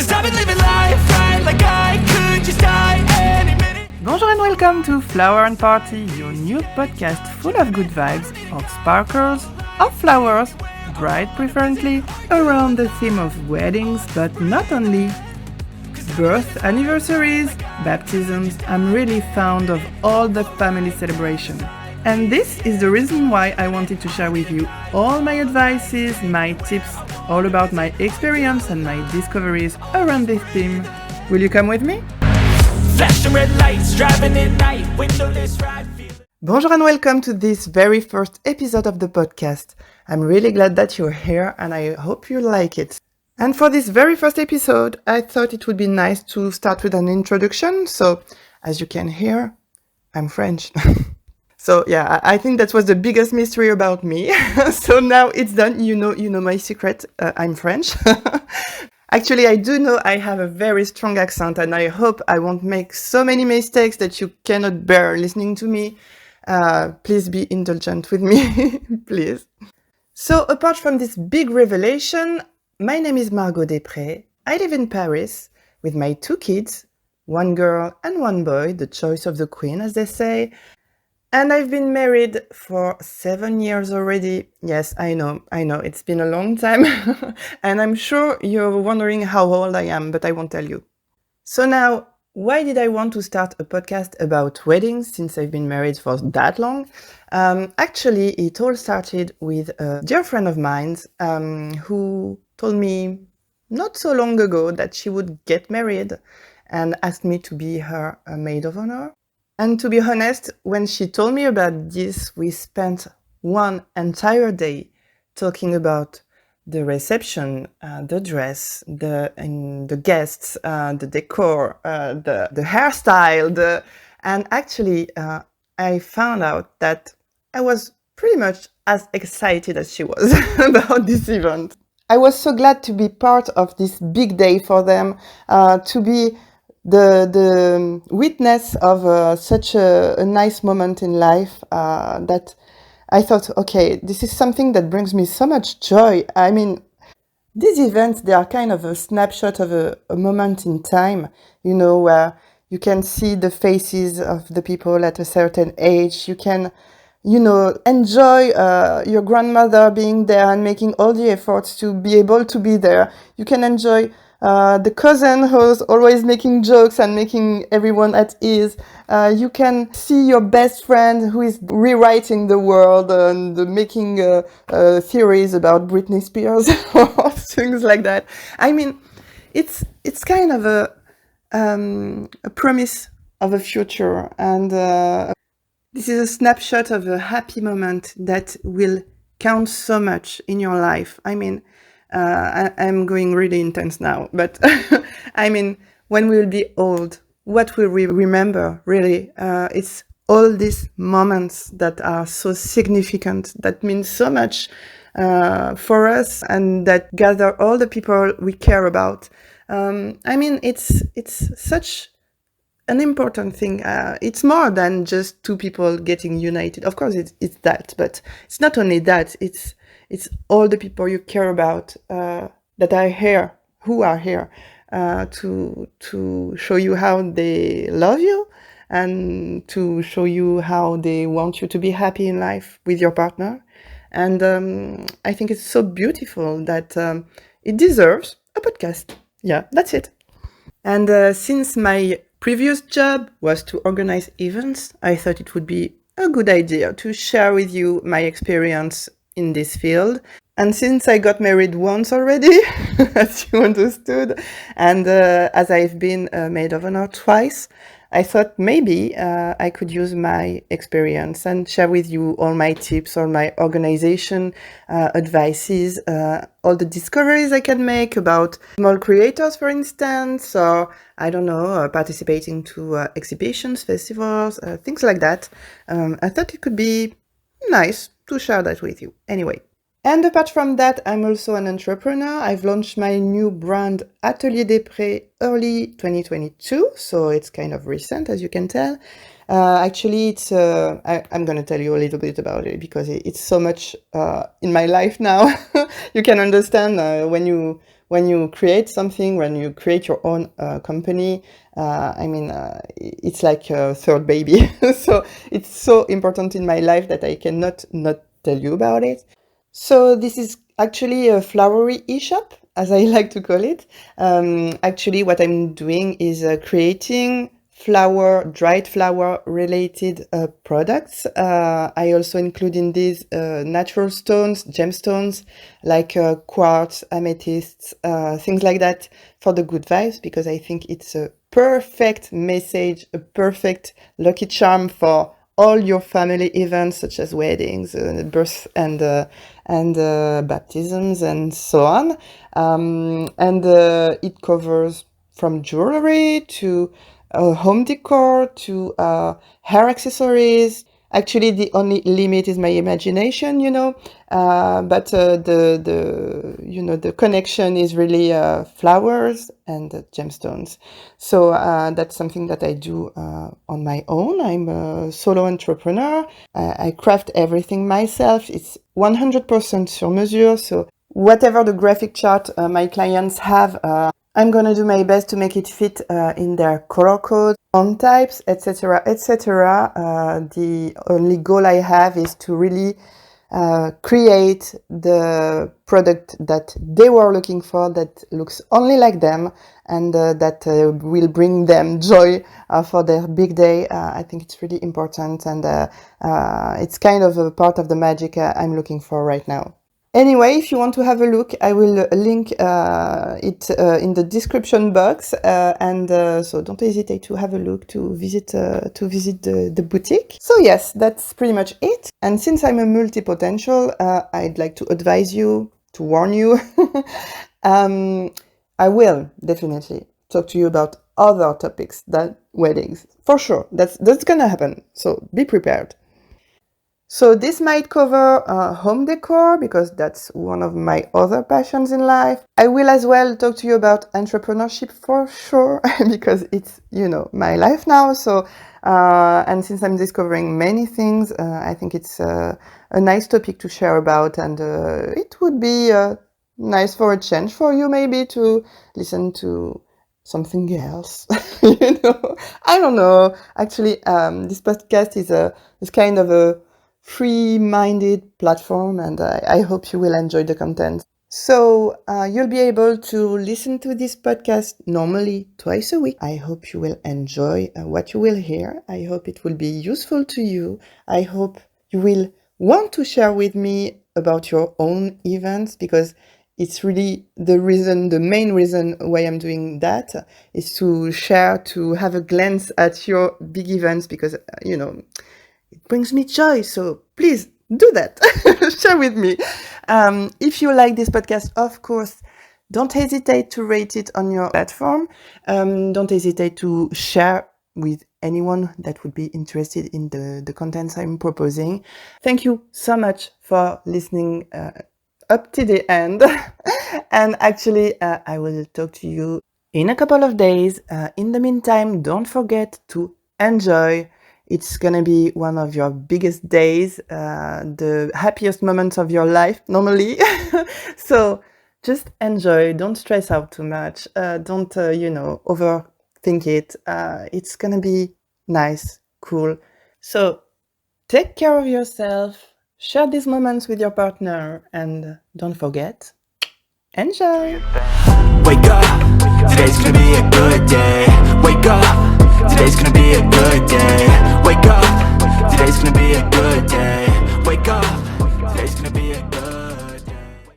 'cause I've been living life right like I could just die any minute. Bonjour and welcome to Flower and Party, your new podcast full of good vibes, of sparkles, of flowers, bright preferably, around the theme of weddings, but not only. Birth anniversaries, baptisms, I'm really fond of all the family celebration. And this is the reason why I wanted to share with you all my advices, my tips, all about my experience and my discoveries around this theme. Will you come with me? Flashing red lights, driving at night, windowless ride. Bonjour and welcome to this very first episode of the podcast. I'm really glad that you're here and I hope you like it. And for this very first episode, I thought it would be nice to start with an introduction. So, as you can hear, I'm French. So yeah, I think that was the biggest mystery about me. So now it's done. You know my secret. I'm French. Actually, I do know I have a very strong accent, and I hope I won't make so many mistakes that you cannot bear listening to me. Please be indulgent with me, please. So apart from this big revelation, my name is Margot Despré. I live in Paris with my 2 kids, 1 girl and 1 boy, the choice of the queen, as they say. And I've been married for 7 years already. Yes, I know, it's been a long time. And I'm sure you're wondering how old I am, but I won't tell you. So now, why did I want to start a podcast about weddings since I've been married for that long? Actually, it all started with a dear friend of mine who told me not so long ago that she would get married and asked me to be her maid of honor. And to be honest, when she told me about this, we spent one entire day talking about the reception, the dress, the guests, the decor, the hairstyle, and actually I found out that I was pretty much as excited as she was about this event. I was so glad to be part of this big day for them, to be the witness of such a nice moment in life, that I thought, okay, this is something that brings me so much joy. I mean, these events, they are kind of a snapshot of a moment in time, you know, where you can see the faces of the people at a certain age. You can, enjoy your grandmother being there and making all the efforts to be able to be there. You can enjoy the cousin who's always making jokes and making everyone at ease. You can see your best friend who is rewriting the world and making theories about Britney Spears or things like that. I mean, it's kind of a promise of a future, and this is a snapshot of a happy moment that will count so much in your life. I mean, I'm going really intense now, but I mean, when we will be old, what will we remember, really? It's all these moments that are so significant, that mean so much for us, and that gather all the people we care about. I mean, it's such an important thing. It's more than just 2 people getting united. Of course, it's that, but it's not only that. It's all the people you care about that are here, who are here to show you how they love you and to show you how they want you to be happy in life with your partner. And I think it's so beautiful that it deserves a podcast. Yeah, that's it. And since my previous job was to organize events, I thought it would be a good idea to share with you my experience in this field. And since I got married once already, as you understood, and as I've been a maid of honor twice, I thought maybe I could use my experience and share with you all my tips, all my organization advices, all the discoveries I can make about small creators, for instance, or I don't know, participating to exhibitions, festivals, things like that. I thought it could be nice to share that with you. Anyway. And apart from that, I'm also an entrepreneur. I've launched my new brand Atelier Despré early 2022, so it's kind of recent, as you can tell. Actually, it's I'm going to tell you a little bit about it because it's so much in my life now. You can understand when when you create something, when you create your own company, it's like a third baby. So it's so important in my life that I cannot not tell you about it. So this is actually a flowery e-shop, as I like to call it. Actually, what I'm doing is creating dried flower related products. I also include in these natural stones, gemstones, like quartz, amethysts, things like that for the good vibes, because I think it's a perfect message, a perfect lucky charm for all your family events, such as weddings, births, and baptisms, and so on. It covers from jewelry to home decor to hair accessories. Actually, the only limit is my imagination, but the connection is really flowers and gemstones. So that's something that I do on my own. I'm a solo entrepreneur. I craft everything myself. It's 100% sur mesure. So whatever the graphic chart my clients have, I'm gonna do my best to make it fit in their color code, font types, etc., etc. The only goal I have is to really create the product that they were looking for, that looks only like them, and that will bring them joy for their big day. I think it's really important, and it's kind of a part of the magic I'm looking for right now. Anyway, if you want to have a look, I will link it in the description box, so don't hesitate to have a look, to visit the boutique. So yes, that's pretty much it. And since I'm a multi-potential, I'd like to advise you, to warn you, I will definitely talk to you about other topics than weddings, for sure. That's gonna happen. So be prepared. So this might cover home decor, because that's one of my other passions in life. I will as well talk to you about entrepreneurship for sure, because it's, my life now. So, and since I'm discovering many things, I think it's a nice topic to share about, and it would be nice for a change for you maybe to listen to something else. I don't know. Actually, this podcast is kind of a free-minded platform, and I hope you will enjoy the content. So you'll be able to listen to this podcast normally twice a week. I hope you will enjoy what you will hear. I hope it will be useful to you. I hope you will want to share with me about your own events, because it's really the main reason why I'm doing that is to share, to have a glance at your big events, because, it brings me joy. So please do that. Share with me. If you like this podcast, of course, don't hesitate to rate it on your platform. Don't hesitate to share with anyone that would be interested in the contents I'm proposing. Thank you so much for listening up to the end. And actually, I will talk to you in a couple of days. In the meantime, don't forget to enjoy. It's gonna be one of your biggest days, the happiest moments of your life, normally. So just enjoy. Don't stress out too much. Don't, overthink it. It's gonna be nice, cool. So take care of yourself. Share these moments with your partner, and don't forget, enjoy. Wake up, today's gonna be a good day.